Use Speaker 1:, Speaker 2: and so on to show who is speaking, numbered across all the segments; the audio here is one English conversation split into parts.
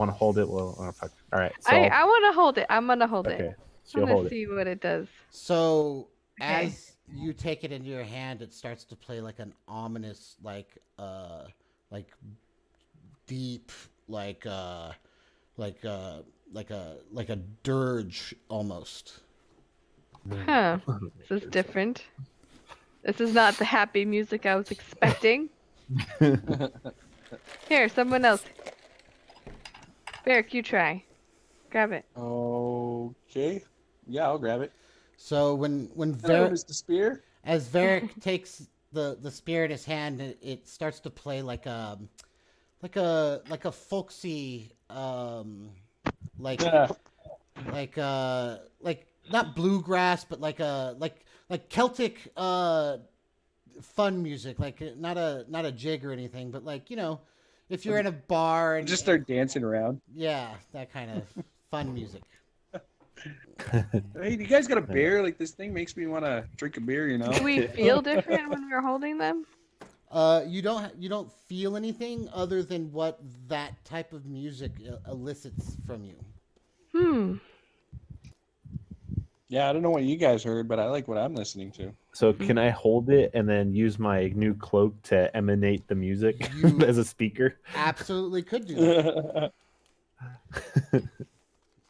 Speaker 1: Want to hold it? Well, oh, fuck. All right. So
Speaker 2: I want to hold it. I'm gonna hold it.
Speaker 1: okay. So
Speaker 2: I'm
Speaker 1: you'll
Speaker 2: gonna
Speaker 1: hold it.
Speaker 2: see what it does.
Speaker 3: So
Speaker 2: Okay.
Speaker 3: as you take it into your hand, it starts to play like an ominous, like deep, like like a dirge almost.
Speaker 2: Huh. This is different. This is not the happy music I was expecting. Here, someone else. Barrick, you try. Grab it.
Speaker 4: Okay. Yeah, I'll grab it.
Speaker 3: So when
Speaker 4: Hello, Mr. Spear.
Speaker 3: as Varric takes the spear in his hand, it starts to play like a folksy like like not bluegrass but like Celtic fun music, like not a jig or anything, but like, you know, if you're in a bar and
Speaker 4: Just start dancing around.
Speaker 3: yeah, that kind of fun music.
Speaker 4: Hey, you guys got a beer? Like this thing makes me want to drink a beer.
Speaker 2: Do we feel different when we're holding them?
Speaker 3: You don't feel anything other than what that type of music elicits from you.
Speaker 2: Hmm.
Speaker 4: Yeah, I don't know what you guys heard, but I like what I'm listening to.
Speaker 1: So can I hold it and then use my new cloak to emanate the music
Speaker 3: You-
Speaker 1: as a speaker?
Speaker 3: Absolutely could do that.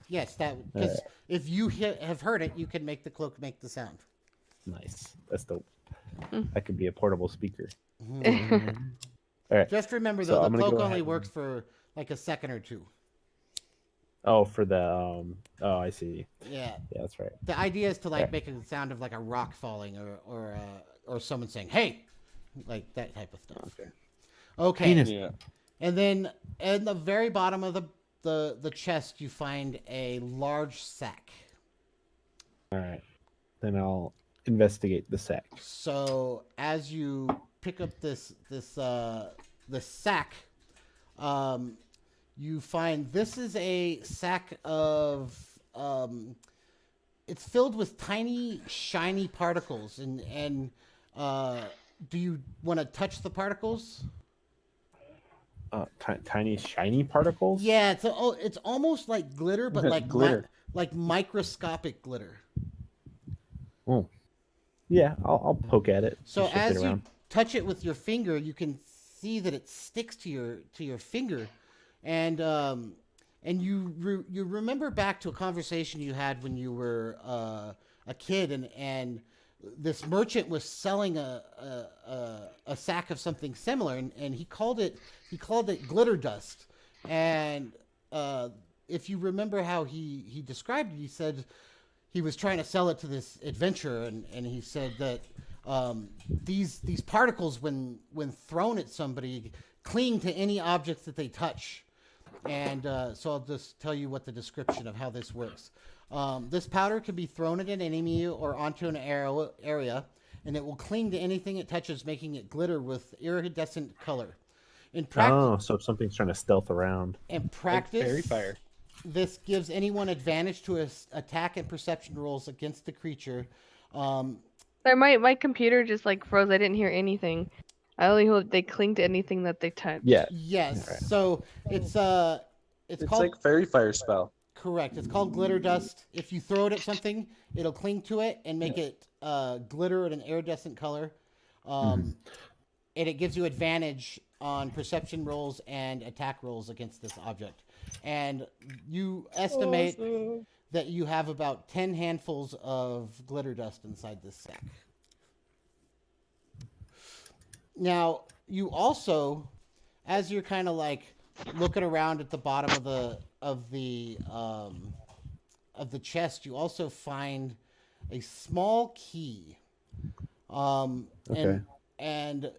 Speaker 3: Yes, that because if you have heard it, you can make the cloak make the sound.
Speaker 1: Nice. That's dope. That could be a portable speaker. All right.
Speaker 3: Just remember
Speaker 1: So
Speaker 3: though,
Speaker 1: I'm
Speaker 3: the
Speaker 1: gonna
Speaker 3: cloak
Speaker 1: go
Speaker 3: only
Speaker 1: ahead
Speaker 3: works for like a second or two.
Speaker 1: Oh, for the Oh, I see.
Speaker 3: Yeah.
Speaker 1: Yeah, that's right.
Speaker 3: The idea is to like
Speaker 1: Okay.
Speaker 3: make the sound of like a rock falling or someone saying "Hey," like that type of stuff.
Speaker 1: Okay.
Speaker 3: Okay.
Speaker 1: Penis.
Speaker 4: Yeah.
Speaker 3: And then at the very bottom of the chest, you find a large sack.
Speaker 1: All right. Then I'll investigate the sack.
Speaker 3: So as you pick up this sack, you find this is a sack of it's filled with tiny shiny particles and do you want to touch the particles?
Speaker 1: Tiny shiny particles.
Speaker 3: Yeah, it's almost like glitter, but like
Speaker 4: Glitter.
Speaker 3: like microscopic glitter.
Speaker 1: Oh. Yeah, I'll poke at it.
Speaker 3: So
Speaker 1: shift it
Speaker 3: as you
Speaker 1: around.
Speaker 3: touch it with your finger, you can see that it sticks to your finger, and you remember back to a conversation you had when you were a kid, and this merchant was selling a sack of something similar, and he called it glitter dust, and if you remember how he described it, he said he was trying to sell it to this adventurer, and he said that these particles, when thrown at somebody, cling to any objects that they touch. And so I'll just tell you what the description of how this works. This powder can be thrown at an enemy or onto an area, and it will cling to anything it touches, making it glitter with iridescent color. In practice,
Speaker 1: So if something's trying to stealth around.
Speaker 3: in
Speaker 4: Like
Speaker 3: practice,
Speaker 4: fairy fire.
Speaker 3: this gives anyone advantage to attack and perception rolls against the creature.
Speaker 2: Sorry, my computer just like froze. I didn't hear anything. I only heard they cling to anything that they touch.
Speaker 1: Yeah.
Speaker 3: Yes,
Speaker 1: Right.
Speaker 3: so it's
Speaker 4: It's
Speaker 3: called
Speaker 4: like fairy fire spell.
Speaker 3: correct. It's called glitter dust. If you throw it at something, it'll cling to it and make it glitter at an iridescent color. And it gives you advantage on perception rolls and attack rolls against this object. And you estimate that you have about 10 handfuls of glitter dust inside this sack. Now, you also, as you're kind of like looking around at the bottom of the chest, you also find a small key.
Speaker 1: Okay.
Speaker 3: And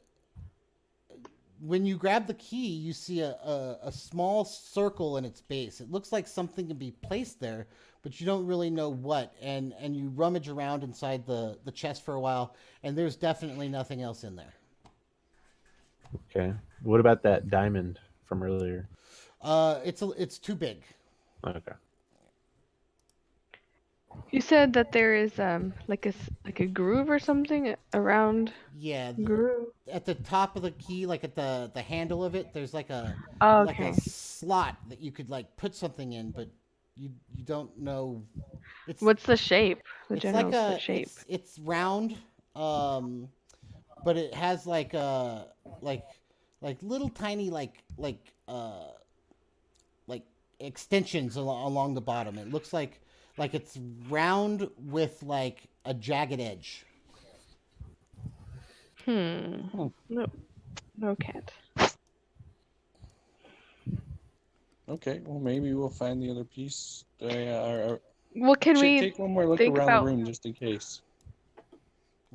Speaker 3: when you grab the key, you see a small circle in its base. It looks like something can be placed there, but you don't really know what. And you rummage around inside the chest for a while, and there's definitely nothing else in there.
Speaker 1: Okay. What about that diamond from earlier?
Speaker 3: It's too big.
Speaker 1: Okay.
Speaker 2: You said that there is like like a groove or something around
Speaker 3: Yeah,
Speaker 2: groove.
Speaker 3: at the top of the key, like at the handle of it, there's
Speaker 2: Oh,
Speaker 3: like a
Speaker 2: okay.
Speaker 3: slot that you could like put something in, but you don't know. It's
Speaker 2: What's the shape? The
Speaker 3: it's like
Speaker 2: general shape.
Speaker 3: it's round, um, but it has like like little tiny like extensions along the bottom. It looks like it's round with like a jagged edge.
Speaker 4: Hmm.
Speaker 2: No, no cat.
Speaker 4: Okay, well maybe we'll find the other piece.
Speaker 2: Well, can
Speaker 4: Should
Speaker 2: we
Speaker 4: take one more look
Speaker 2: think
Speaker 4: around the
Speaker 2: about
Speaker 4: room just in case.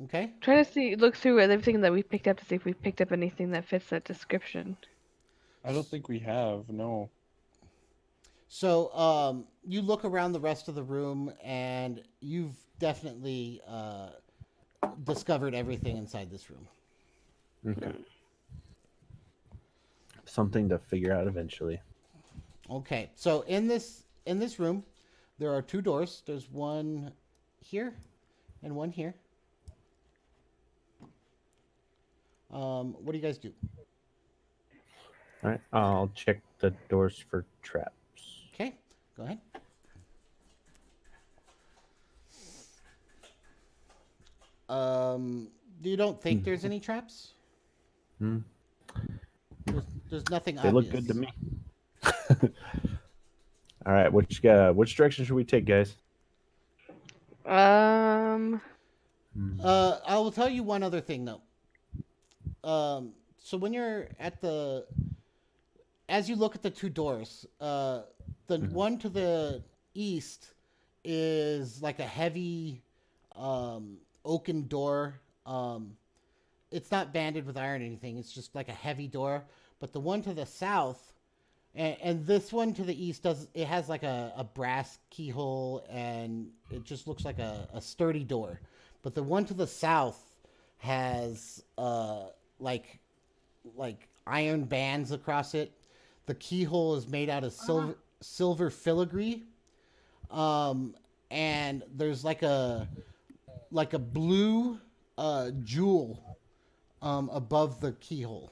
Speaker 3: Okay.
Speaker 2: try to look through everything that we picked up to see if we picked up anything that fits that description?
Speaker 4: I don't think we have. No.
Speaker 3: So you look around the rest of the room, and you've definitely discovered everything inside this room.
Speaker 1: Okay. Something to figure out eventually.
Speaker 3: Okay. So in this room, there are two doors. There's one here and one here. What do you guys do?
Speaker 1: All right. I'll check the doors for traps.
Speaker 3: Okay. Go ahead. You don't think there's any traps?
Speaker 1: Hmm.
Speaker 3: There's nothing
Speaker 1: They
Speaker 3: obvious.
Speaker 1: look good to me. All right. Which direction should we take, guys?
Speaker 2: Um,
Speaker 3: I will tell you one other thing though. So when you're as you look at the two doors, the one to the east is like a heavy oaken door. It's not banded with iron or anything. It's just like a heavy door. But the one to the south, and this one to the east has like a brass keyhole, and it just looks like a sturdy door. But the one to the south has like iron bands across it. The keyhole is made out of silver filigree, and there's like a blue jewel above the keyhole.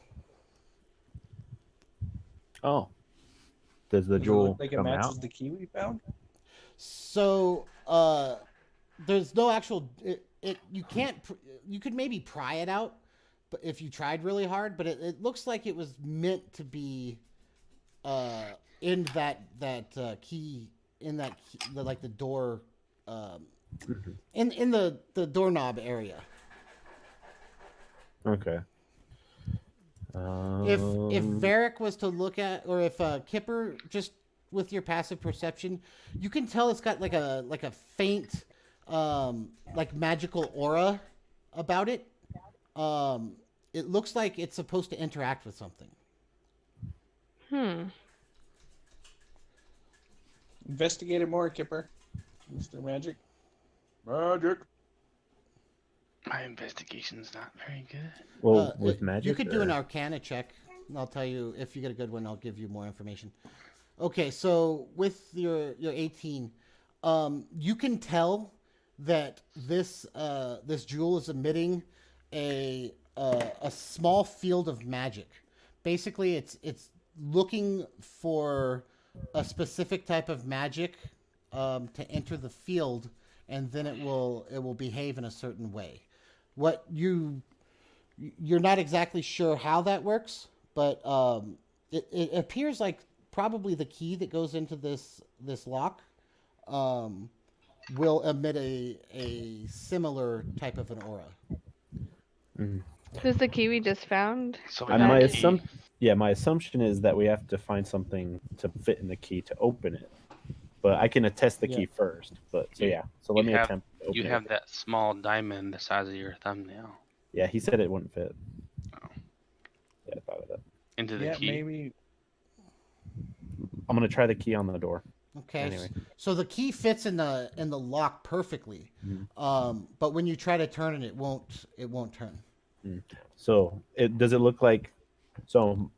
Speaker 1: Oh. Does the
Speaker 4: Does it
Speaker 1: jewel
Speaker 4: look like it
Speaker 1: come
Speaker 4: matches
Speaker 1: out?
Speaker 4: the key we found?
Speaker 3: So there's no actual. You can't. You could maybe pry it out, but if you tried really hard, but it looks like it was meant to be in that key in that key, like the door in the doorknob area.
Speaker 1: Okay.
Speaker 3: If Varric was to look at, or if Kipper, just with your passive perception, you can tell it's got like a faint like magical aura about it. It looks like it's supposed to interact with something.
Speaker 4: Investigate it more, Kipper. Mr. Magic. Magic.
Speaker 5: My investigation's not very good.
Speaker 1: well, with magic,
Speaker 3: you could do an
Speaker 1: or-
Speaker 3: Arcana check, and I'll tell you if you get a good one. I'll give you more information. Okay, so with your 18, you can tell that this jewel is emitting a small field of magic. Basically, it's looking for a specific type of magic to enter the field, and then it will behave in a certain way. What you're not exactly sure how that works, but it appears like probably the key that goes into this lock will emit a similar type of an aura.
Speaker 2: this is the key we just found.
Speaker 5: So we
Speaker 1: And
Speaker 5: got
Speaker 1: my
Speaker 5: a key.
Speaker 1: my assumption is that we have to find something to fit in the key to open it. But I can attest the key first. But so
Speaker 5: You-
Speaker 1: so let
Speaker 5: you
Speaker 1: me
Speaker 5: have-
Speaker 1: attempt to open
Speaker 5: You
Speaker 1: it.
Speaker 5: have that small diamond the size of your thumbnail
Speaker 1: Yeah, he said it wouldn't fit.
Speaker 5: Oh.
Speaker 1: Yeah, I thought of that.
Speaker 5: into the
Speaker 4: Yeah,
Speaker 5: key.
Speaker 4: maybe.
Speaker 1: I'm gonna try the key on the door.
Speaker 3: Okay.
Speaker 1: Anyway.
Speaker 3: So the key fits in the lock perfectly, but when you try to turn it, it won't turn.
Speaker 1: So does it look like so?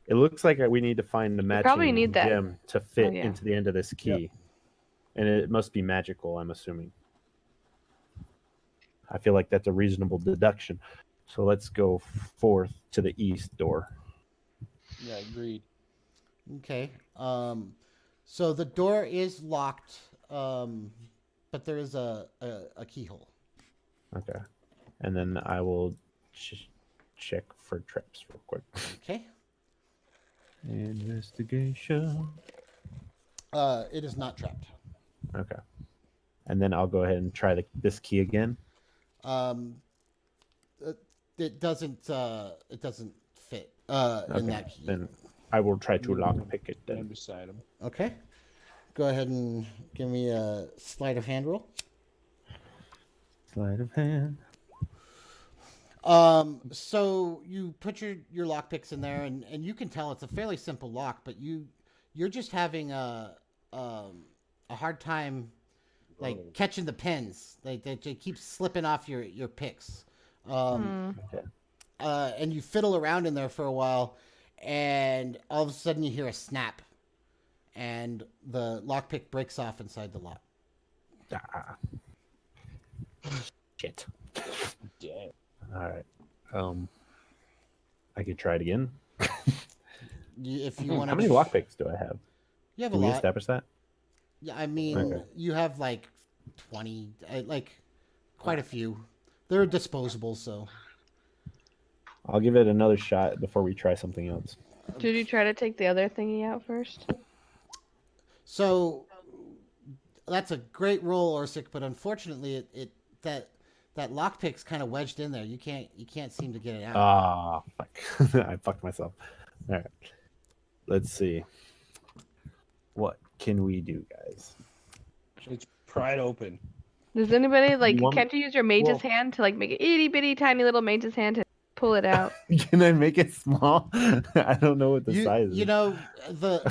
Speaker 1: It looks like we need to find the matching
Speaker 2: probably need that.
Speaker 1: gem to fit
Speaker 2: yeah.
Speaker 1: into the end of this key. And it must be magical, I'm assuming. I feel like that's a reasonable deduction. So let's go forth to the east door.
Speaker 4: Yeah, agreed.
Speaker 3: Okay. So the door is locked, but there is a keyhole.
Speaker 1: Okay. And then I will check for traps real quick.
Speaker 3: Okay.
Speaker 1: Investigation.
Speaker 3: It is not trapped.
Speaker 1: Okay. And then I'll go ahead and try this key again.
Speaker 3: It doesn't fit in
Speaker 1: Okay.
Speaker 3: that key.
Speaker 1: Then I will try to lockpick it
Speaker 4: Stand
Speaker 1: then.
Speaker 4: beside him.
Speaker 3: Okay. Go ahead and give me a sleight of hand roll.
Speaker 1: Sleight of hand.
Speaker 3: So you put your lockpicks in there, and you can tell it's a fairly simple lock, but you're just having a hard time like catching the pins. Like they keep slipping off your picks.
Speaker 1: Okay.
Speaker 3: And you fiddle around in there for a while, and all of a sudden you hear a snap, and the lockpick breaks off inside the lock.
Speaker 1: Ah. Shit.
Speaker 4: Damn.
Speaker 1: All right. I could try it again.
Speaker 3: If you want
Speaker 1: How
Speaker 3: to,
Speaker 1: many lockpicks do I have?
Speaker 3: you have
Speaker 1: Can
Speaker 3: a
Speaker 1: we
Speaker 3: lot.
Speaker 1: establish that?
Speaker 3: Yeah, I mean,
Speaker 1: Okay.
Speaker 3: you have like 20, like quite a few. They're disposable, so.
Speaker 1: I'll give it another shot before we try something else.
Speaker 2: Did you try to take the other thingy out first?
Speaker 3: So that's a great roll, Orsik, but unfortunately, that lockpick's kind of wedged in there. You can't seem to get it out.
Speaker 1: Ah, fuck. I fucked myself. All right. Let's see. What can we do, guys?
Speaker 4: It's pried open.
Speaker 2: Does anybody like?
Speaker 1: want-
Speaker 2: Can't you use your mage's
Speaker 1: well-
Speaker 2: hand to like make an itty bitty tiny little mage's hand to pull it out?
Speaker 1: Can I make it small? I don't know what the size is.
Speaker 3: You know,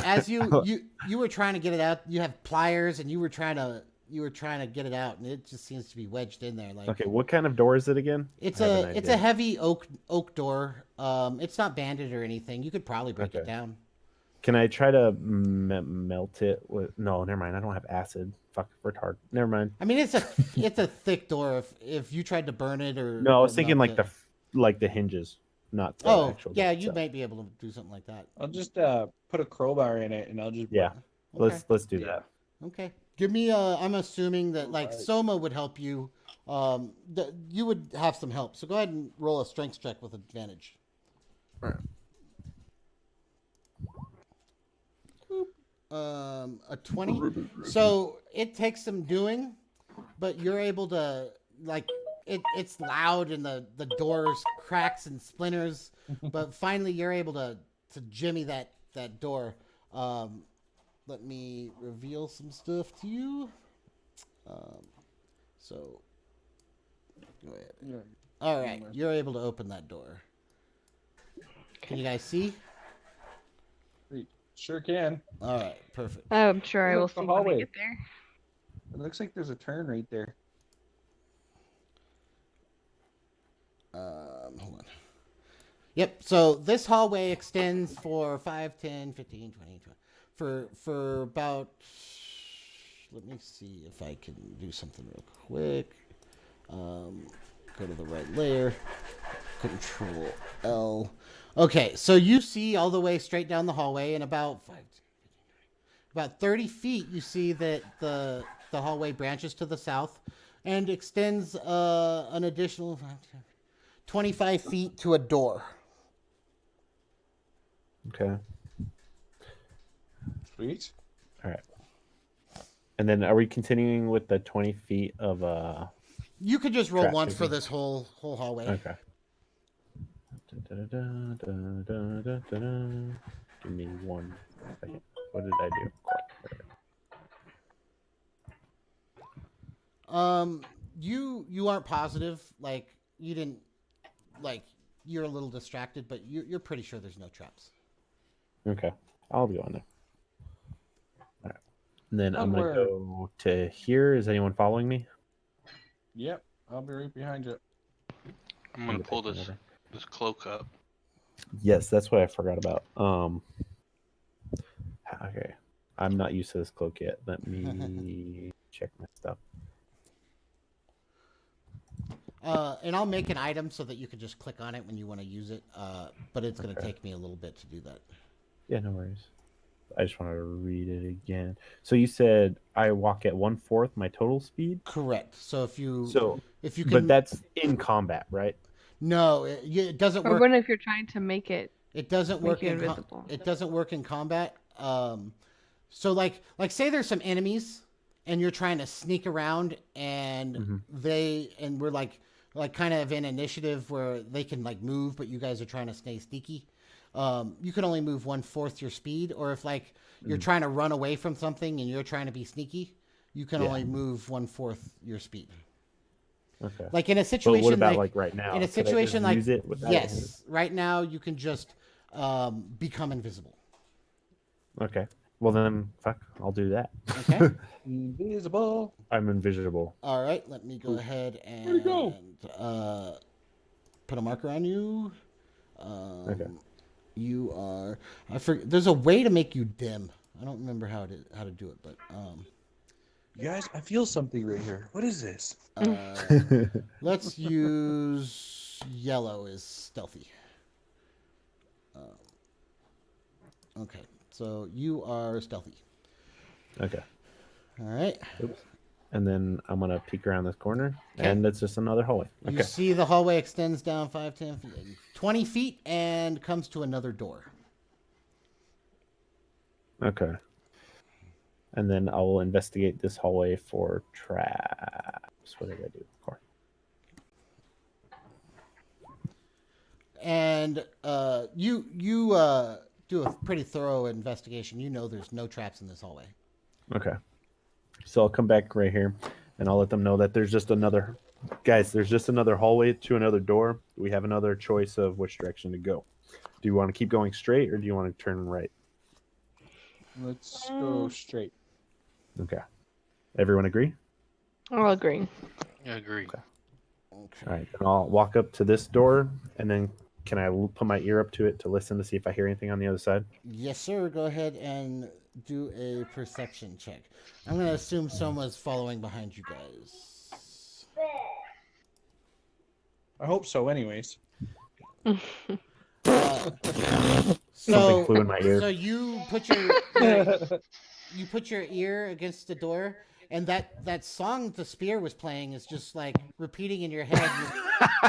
Speaker 3: as you were trying to get it out, you have pliers, and you were trying to get it out, and it just seems to be wedged in there. Like,
Speaker 1: Okay, what kind of door is it again?
Speaker 3: it's
Speaker 1: I have
Speaker 3: a
Speaker 1: an
Speaker 3: it's
Speaker 1: idea.
Speaker 3: a heavy oak door. It's not banded or anything. You could probably break it
Speaker 1: Okay.
Speaker 3: down.
Speaker 1: Can I try to melt it with? No, never mind. I don't have acid. Fuck, retard. Never mind.
Speaker 3: I mean, it's a thick door. If you tried to burn it or
Speaker 1: No, I was
Speaker 3: or
Speaker 1: thinking
Speaker 3: melt
Speaker 1: like
Speaker 3: it.
Speaker 1: the hinges, not the
Speaker 3: Oh,
Speaker 1: actual.
Speaker 3: yeah,
Speaker 1: door
Speaker 3: you
Speaker 1: itself.
Speaker 3: might be able to do something like that.
Speaker 4: I'll just put a crowbar in it, and I'll just.
Speaker 1: Yeah.
Speaker 3: Okay.
Speaker 1: Let's do
Speaker 4: Yeah.
Speaker 1: that.
Speaker 3: Okay. Give me I'm assuming that like Soma would help you. You would have some help. So go ahead and roll a strength check with advantage. A 20. So it takes some doing, but you're able to like it's loud and the doors cracks and splinters, but finally you're able to jimmy that door. Let me reveal some stuff to you. So go ahead.
Speaker 4: Yeah.
Speaker 3: All right, you're able to open that door. Can you guys see?
Speaker 4: Sure can.
Speaker 3: All right, perfect.
Speaker 2: I'm sure I will
Speaker 4: Look, the
Speaker 2: see when we
Speaker 4: hallway.
Speaker 2: get there.
Speaker 4: It looks like there's a turn right there.
Speaker 3: Hold on. Yep, so this hallway extends for 5, 10, 15, 20, 20 for about, let me see if I can do something real quick. Go to the right layer, Control L. Okay, so you see all the way straight down the hallway, and about 30 feet, you see that the hallway branches to the south and extends an additional 25 feet to a door.
Speaker 1: Okay.
Speaker 4: Sweet.
Speaker 1: All right. And then, are we continuing with the 20 feet of
Speaker 3: You could just roll
Speaker 1: Trap
Speaker 3: once for
Speaker 1: digging.
Speaker 3: this whole hallway.
Speaker 1: Okay. Give me 1 second. What did I do?
Speaker 3: You aren't positive. Like you didn't. Like you're a little distracted, but you're pretty sure there's no traps.
Speaker 1: Okay. I'll go on there. All right. And then I'm
Speaker 4: Somewhere.
Speaker 1: gonna go to here. Is anyone following me?
Speaker 4: Yep. I'll be right behind you.
Speaker 5: I'm gonna pull this cloak up.
Speaker 1: Yes, that's what I forgot about. Okay. I'm not used to this cloak yet. Let me check my stuff.
Speaker 3: And I'll make an item so that you can just click on it when you want to use it. But it's going to take me a little bit to do that.
Speaker 1: Yeah, no worries. I just want to read it again. So you said I walk at 1/4 my total speed.
Speaker 3: Correct. So if you can,
Speaker 1: but that's in combat, right?
Speaker 3: no, it doesn't
Speaker 2: Or
Speaker 3: work.
Speaker 2: when if you're trying to make it.
Speaker 3: It doesn't
Speaker 2: Make
Speaker 3: work
Speaker 2: you
Speaker 3: in
Speaker 2: invisible.
Speaker 3: it doesn't work in combat. So like say there's some enemies and you're trying to sneak around and we're like kind of in initiative where they can like move, but you guys are trying to stay sneaky. You can only move 1/4 your speed, or if like you're trying to run away from something and you're trying to be sneaky, you can only move 1/4 your speed.
Speaker 1: Okay.
Speaker 3: Like in a
Speaker 1: But
Speaker 3: situation
Speaker 1: what about like right now?
Speaker 3: in a
Speaker 1: Could I just
Speaker 3: situation like
Speaker 1: use it without
Speaker 3: yes, right now you can just become invisible.
Speaker 1: Okay. Well then, fuck. I'll do that.
Speaker 3: Okay.
Speaker 4: Invisible.
Speaker 1: I'm invisible.
Speaker 3: All right. Let me go ahead and
Speaker 4: Where'd it go?
Speaker 3: put a marker on you.
Speaker 1: Okay.
Speaker 3: You are. I forget. There's a way to make you dim. I don't remember how to do it, but
Speaker 4: You guys, I feel something right here. What is this?
Speaker 3: let's use yellow as stealthy. Okay. So you are stealthy.
Speaker 1: Okay.
Speaker 3: All right.
Speaker 1: Oops. And then I'm gonna peek around this corner,
Speaker 3: Okay.
Speaker 1: and it's just another hallway.
Speaker 3: You
Speaker 1: Okay.
Speaker 3: see the hallway extends down 5, 10 feet, 20 feet, and comes to another door.
Speaker 1: Okay. And then I will investigate this hallway for traps. What did I do? Core.
Speaker 3: And you do a pretty thorough investigation. You know there's no traps in this hallway.
Speaker 1: Okay. So I'll come back right here, and I'll let them know that there's just another. Guys, there's just another hallway to another door. We have another choice of which direction to go. Do you want to keep going straight, or do you want to turn right?
Speaker 4: Let's go straight.
Speaker 1: Okay. Everyone agree?
Speaker 2: I'll agree.
Speaker 5: I agree.
Speaker 1: All right. Then I'll walk up to this door, and then can I put my ear up to it to listen to see if I hear anything on the other side?
Speaker 3: Yes, sir. Go ahead and do a perception check. I'm going to assume someone's following behind you guys.
Speaker 4: I hope so, anyways.
Speaker 1: Something flew in my ear.
Speaker 3: So you put your ear against the door, and that song the Spear was playing is just like repeating in your head,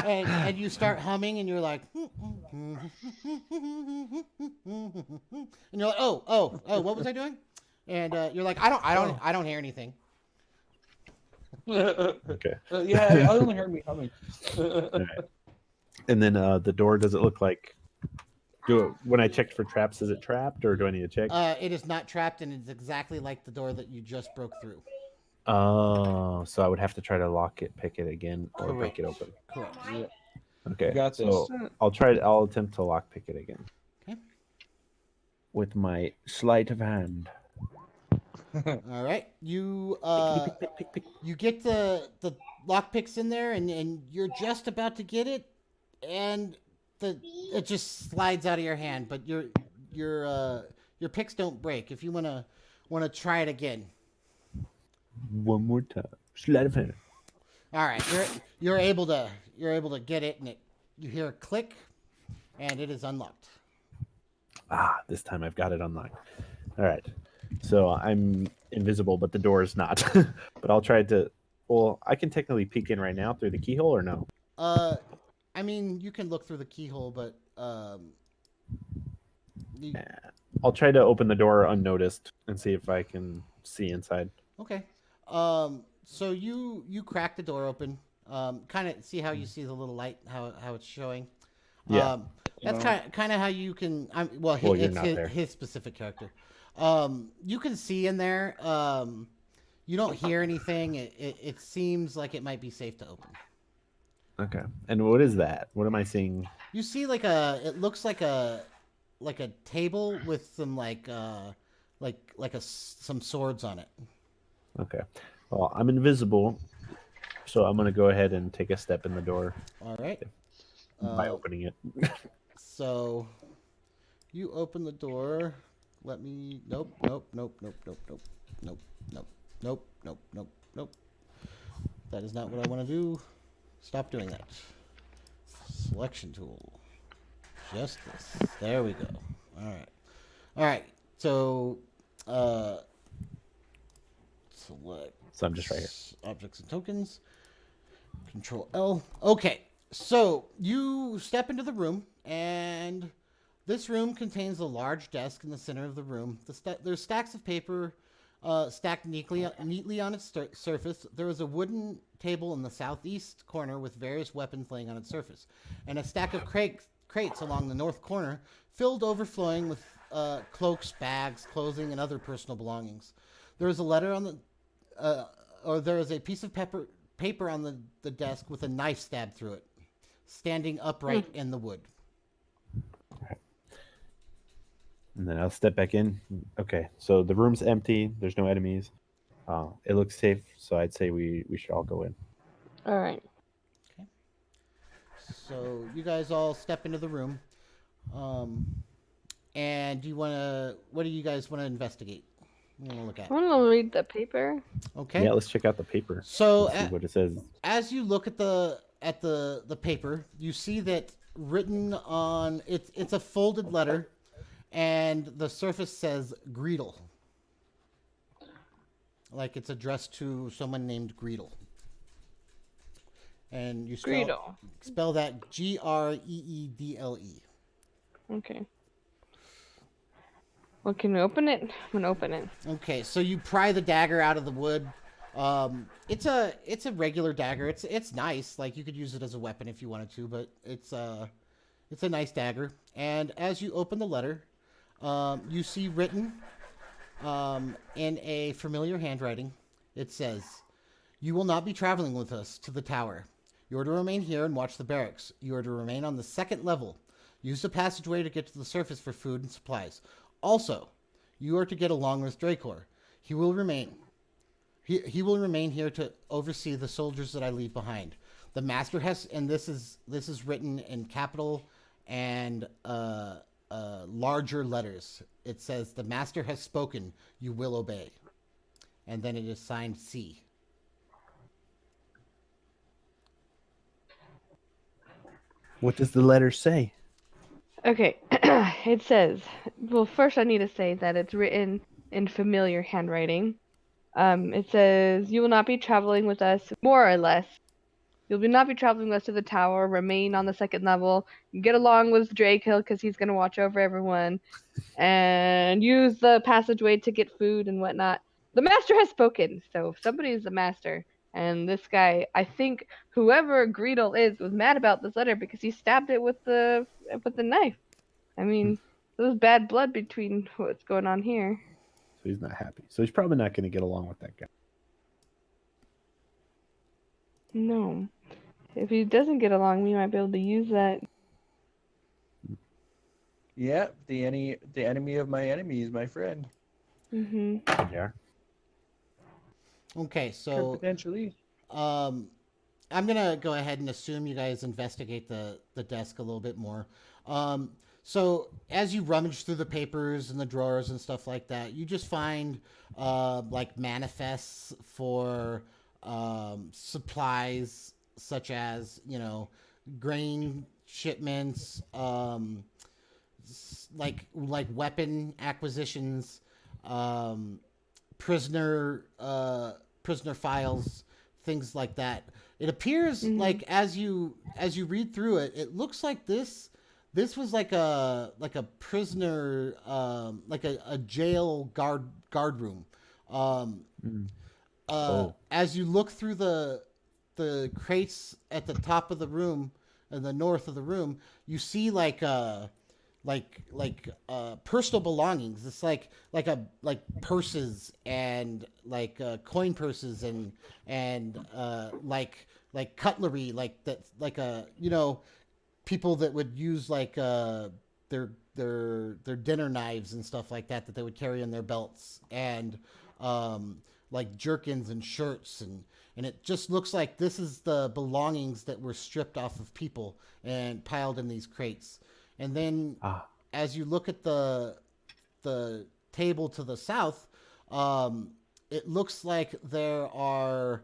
Speaker 3: and you start humming, and you're like, and you're like, oh, what was I doing? And you're like, I don't hear anything.
Speaker 1: Okay.
Speaker 4: Yeah, I only heard me humming.
Speaker 1: All right. And then the door, does it look like? When I checked for traps, is it trapped, or do I need to check?
Speaker 3: It is not trapped, and it's exactly like the door that you just broke through.
Speaker 1: Oh, so I would have to try to lock it, pick it again, or break it open.
Speaker 3: Correct.
Speaker 4: Yeah.
Speaker 1: Okay.
Speaker 4: You got this.
Speaker 1: So I'll attempt to lock pick it again.
Speaker 3: Okay.
Speaker 1: With my sleight of hand.
Speaker 3: All right. You you get the lockpicks in there, and you're just about to get it, and it just slides out of your hand. But your picks don't break. If you wanna try it again.
Speaker 1: One more time. Sleight of hand.
Speaker 3: All right. You're able to get it, and you hear a click, and it is unlocked.
Speaker 1: Ah, this time I've got it unlocked. All right. So I'm invisible, but the door is not. But I'll try to. Well, I can technically peek in right now through the keyhole, or no?
Speaker 3: I mean, you can look through the keyhole, but
Speaker 1: I'll try to open the door unnoticed and see if I can see inside.
Speaker 3: Okay. So you crack the door open. Kind of see how you see the little light, how it's showing.
Speaker 1: Yeah.
Speaker 3: That's kind of how you can.
Speaker 1: you're
Speaker 3: it's
Speaker 1: not there.
Speaker 3: his specific character. You can see in there. You don't hear anything. It seems like it might be safe to open.
Speaker 1: Okay. And what is that? What am I seeing?
Speaker 3: You see it looks like a table with some some swords on it.
Speaker 1: Okay. Well, I'm invisible, so I'm gonna go ahead and take a step in the door
Speaker 3: All right.
Speaker 1: by opening it.
Speaker 3: So you open the door. Let me. Nope. Nope. Nope. Nope. Nope. Nope. Nope. Nope. Nope. Nope. Nope. Nope. That is not what I want to do. Stop doing that. Selection tool. Just this. There we go. All right. All right. So, select.
Speaker 1: So I'm just right here.
Speaker 3: Objects and tokens. Control L. Okay. So you step into the room, and this room contains a large desk in the center of the room. There's stacks of paper stacked neatly on its surface. There is a wooden table in the southeast corner with various weapons laying on its surface, and a stack of crates along the north corner filled overflowing with cloaks, bags, clothing, and other personal belongings. There is a letter on the, or there is a piece of paper on the desk with a knife stabbed through it, standing upright in the wood.
Speaker 1: And then I'll step back in. Okay, so the room's empty. There's no enemies. It looks safe, so I'd say we should all go in.
Speaker 2: All right.
Speaker 3: Okay. So you guys all step into the room. And do you want to? What do you guys want to investigate? You want to look at?
Speaker 2: I want to read the paper.
Speaker 3: Okay.
Speaker 1: Yeah, let's check out the paper.
Speaker 3: So
Speaker 1: Let's see what it says.
Speaker 3: as you look at the paper, you see that written on it's a folded letter, and the surface says Greedle. Like it's addressed to someone named Greedle. And you
Speaker 2: Greedle.
Speaker 3: spell that Greedle.
Speaker 2: Okay. Well, can we open it? I'm gonna open it.
Speaker 3: Okay, so you pry the dagger out of the wood. It's a regular dagger. It's nice. Like you could use it as a weapon if you wanted to, but it's a nice dagger. And as you open the letter, you see written in a familiar handwriting. It says, "You will not be traveling with us to the tower. You are to remain here and watch the barracks. You are to remain on the second level. Use the passageway to get to the surface for food and supplies. Also, you are to get along with Dracor. He will remain here to oversee the soldiers that I leave behind. The master has," and this is written in capital and larger letters. It says, "The master has spoken. You will obey." And then it is signed C.
Speaker 1: What does the letter say?
Speaker 2: Okay. It says, well, first I need to say that it's written in familiar handwriting. It says, "You will not be traveling with us, more or less. You'll not be traveling with us to the tower. Remain on the second level. Get along with Drake Hill because he's going to watch over everyone. And use the passageway to get food and whatnot. The master has spoken." So somebody's the master. And this guy, I think whoever Greedle is, was mad about this letter because he stabbed it with the knife. I mean, there's bad blood between what's going on here.
Speaker 1: So he's not happy. So he's probably not going to get along with that guy.
Speaker 2: No. If he doesn't get along, we might be able to use that.
Speaker 4: Yeah, the enemy of my enemy is my friend.
Speaker 2: Mm-hmm.
Speaker 1: Yeah.
Speaker 3: Okay, so
Speaker 4: Potentially.
Speaker 3: I'm gonna go ahead and assume you guys investigate the desk a little bit more. So as you rummage through the papers and the drawers and stuff like that, you just find like manifests for supplies such as, you know, grain shipments, like weapon acquisitions, prisoner files, things like that. It appears like as you read through it, it looks like this was like a prisoner, like a jail guard room. As you look through the crates at the top of the room, in the north of the room, you see like personal belongings. It's like purses and coin purses and like cutlery, like that, like you know, people that would use like their dinner knives and stuff like that they would carry in their belts, and like jerkins and shirts, and it just looks like this is the belongings that were stripped off of people and piled in these crates. And then as you look at the the table to the south, it looks like there are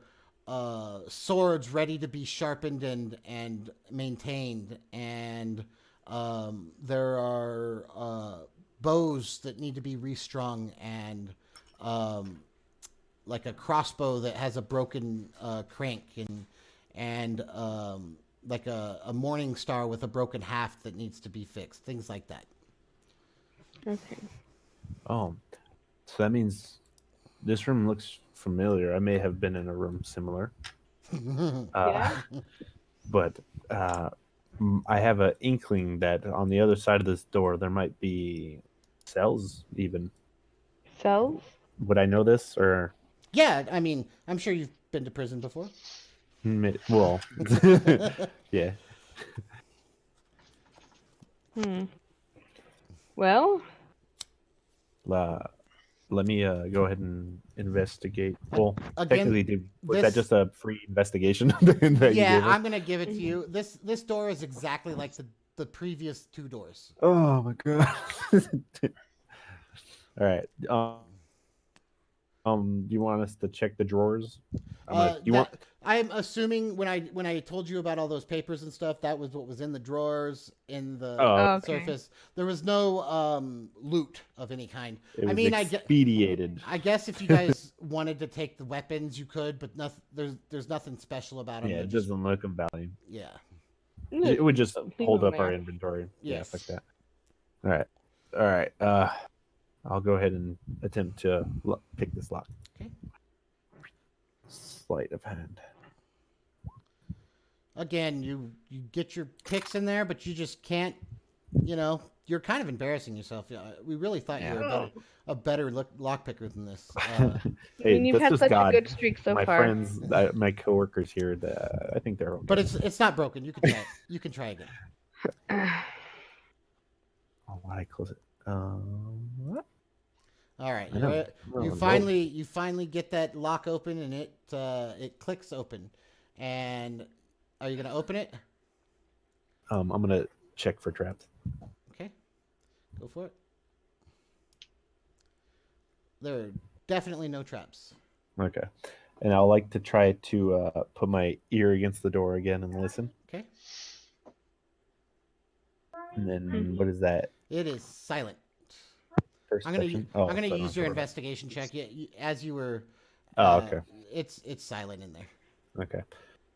Speaker 3: swords ready to be sharpened and maintained, and there are bows that need to be restrung, and like a crossbow that has a broken crank, and like a morning star with a broken haft that needs to be fixed, things like that.
Speaker 2: Okay.
Speaker 1: Oh, so that means this room looks familiar. I may have been in a room similar.
Speaker 2: Yeah.
Speaker 1: But I have an inkling that on the other side of this door there might be cells. Even
Speaker 2: Cells?
Speaker 1: would I know this or?
Speaker 3: Yeah, I mean, I'm sure you've been to prison before.
Speaker 1: Well, yeah.
Speaker 2: Well,
Speaker 1: Let me go ahead and investigate. Well,
Speaker 3: Again,
Speaker 1: technically, was that
Speaker 3: this-
Speaker 1: just a free investigation that you
Speaker 3: Yeah,
Speaker 1: gave us?
Speaker 3: I'm gonna give it to you. This door is exactly like the previous two doors.
Speaker 1: Oh my god! All right. Do you want us to check the drawers?
Speaker 3: I'm assuming when I told you about all those papers and stuff, that was what was in the drawers in the
Speaker 1: Oh,
Speaker 2: okay.
Speaker 3: surface. There was no loot of any kind.
Speaker 1: It was
Speaker 3: I mean,
Speaker 1: expedited.
Speaker 3: I guess if you guys wanted to take the weapons, you could, but there's nothing special about them.
Speaker 1: Yeah,
Speaker 3: They're
Speaker 1: it
Speaker 3: just-
Speaker 1: doesn't look of value.
Speaker 3: yeah.
Speaker 1: It would just
Speaker 2: Leave
Speaker 1: hold
Speaker 2: them
Speaker 1: up our
Speaker 2: there.
Speaker 1: inventory.
Speaker 3: Yes.
Speaker 1: Yeah, fuck that. All right. I'll go ahead and attempt to pick this lock.
Speaker 3: Okay.
Speaker 1: Sleight of hand.
Speaker 3: Again, you get your picks in there, but you just can't. You know, you're kind of embarrassing yourself. We really thought you were a better lock picker than this.
Speaker 2: I
Speaker 1: Hey,
Speaker 2: mean, you've
Speaker 1: that's
Speaker 2: had
Speaker 1: just
Speaker 2: such
Speaker 1: God.
Speaker 2: a good streak so
Speaker 1: My
Speaker 2: far.
Speaker 1: friends, my coworkers here, I think they're okay.
Speaker 3: But it's not broken. You can try it. You can try again.
Speaker 1: Oh, why did I close it? What?
Speaker 3: All right.
Speaker 1: I know.
Speaker 3: You
Speaker 1: Oh,
Speaker 3: finally get that lock open, and it clicks open. And are you gonna open it?
Speaker 1: I'm gonna check for traps.
Speaker 3: Okay. Go for it. There are definitely no traps.
Speaker 1: Okay, and I'll like to try to put my ear against the door again and listen.
Speaker 3: Okay.
Speaker 1: And then what is that?
Speaker 3: It is silent.
Speaker 1: First
Speaker 3: I'm gonna
Speaker 1: section?
Speaker 3: I'm gonna
Speaker 1: so I don't
Speaker 3: use
Speaker 1: have
Speaker 3: your
Speaker 1: to worry
Speaker 3: investigation check. As you were.
Speaker 1: Oh, okay.
Speaker 3: It's silent in there.
Speaker 1: about- Okay,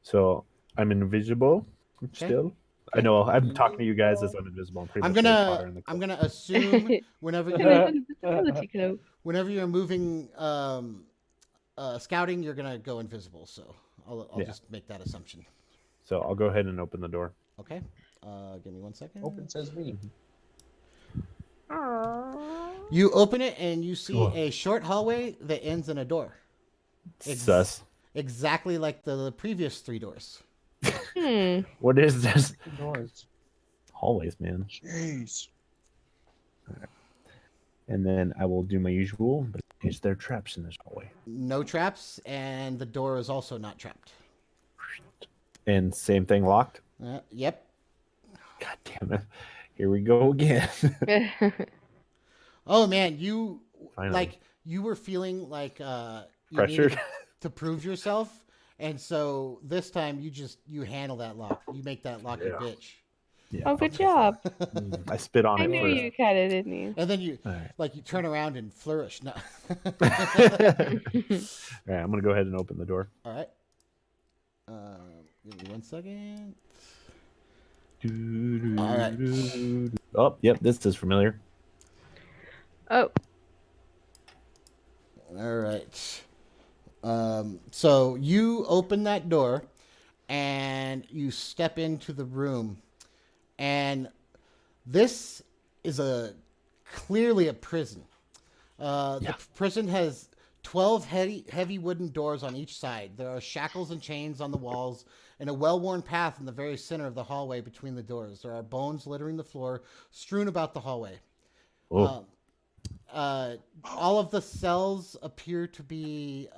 Speaker 1: so I'm invisible still. I know I'm talking to you guys as I'm invisible. I'm pretty
Speaker 3: I'm
Speaker 1: much Harry Potter in the
Speaker 3: I'm
Speaker 1: cloak.
Speaker 3: gonna assume whenever
Speaker 2: And
Speaker 3: you're
Speaker 2: it's an invisibility cloak.
Speaker 3: whenever you're moving scouting, you're gonna go invisible. So I'll
Speaker 1: Yeah.
Speaker 3: just make that assumption.
Speaker 1: So I'll go ahead and open the door.
Speaker 3: Okay. Give me 1 second.
Speaker 4: Open says me.
Speaker 3: You open it and you see
Speaker 1: Oh.
Speaker 3: a short hallway that ends in a door.
Speaker 1: Sus.
Speaker 3: Exactly like the previous 3 doors.
Speaker 1: What is this?
Speaker 4: Doors.
Speaker 1: Hallways, man.
Speaker 4: Jeez.
Speaker 1: And then I will do my usual, but is there traps in this hallway?
Speaker 3: No traps, and the door is also not trapped.
Speaker 1: And same thing locked?
Speaker 3: Yep.
Speaker 1: God damn it. Here we go again.
Speaker 3: Oh man, you
Speaker 1: Finally.
Speaker 3: you were feeling like you
Speaker 1: Pressured.
Speaker 3: needed to prove yourself, and so this time you handle that lock. You make that lock your bitch.
Speaker 1: Yeah,
Speaker 2: Oh, good job.
Speaker 1: I spit on
Speaker 2: I
Speaker 1: it
Speaker 2: knew
Speaker 1: first.
Speaker 2: you had it, didn't you?
Speaker 3: And then you
Speaker 1: Alright.
Speaker 3: you turn around and flourish. No.
Speaker 1: All right, I'm gonna go ahead and open the door.
Speaker 3: All right. Give me 1 second.
Speaker 1: Alright. Oh, yep, this is familiar.
Speaker 2: Oh,
Speaker 3: All right. So you open that door, and you step into the room, and this is clearly a prison. The prison has 12 heavy wooden doors on each side. There are shackles and chains on the walls, and a well-worn path in the very center of the hallway between the doors. There are bones littering the floor, strewn about the hallway.
Speaker 1: Oh,
Speaker 3: All of the cells appear to be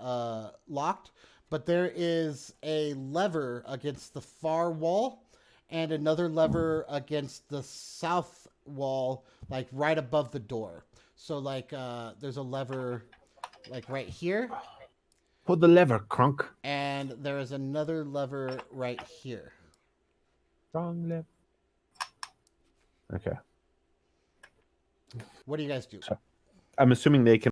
Speaker 3: locked, but there is a lever against the far wall and another lever against the south wall, like right above the door. So like there's a lever like right here,
Speaker 1: Pull the lever, Crunk.
Speaker 3: and there is another lever right here.
Speaker 1: Wrong lever. Okay.
Speaker 3: What do you guys do?
Speaker 1: I'm assuming they can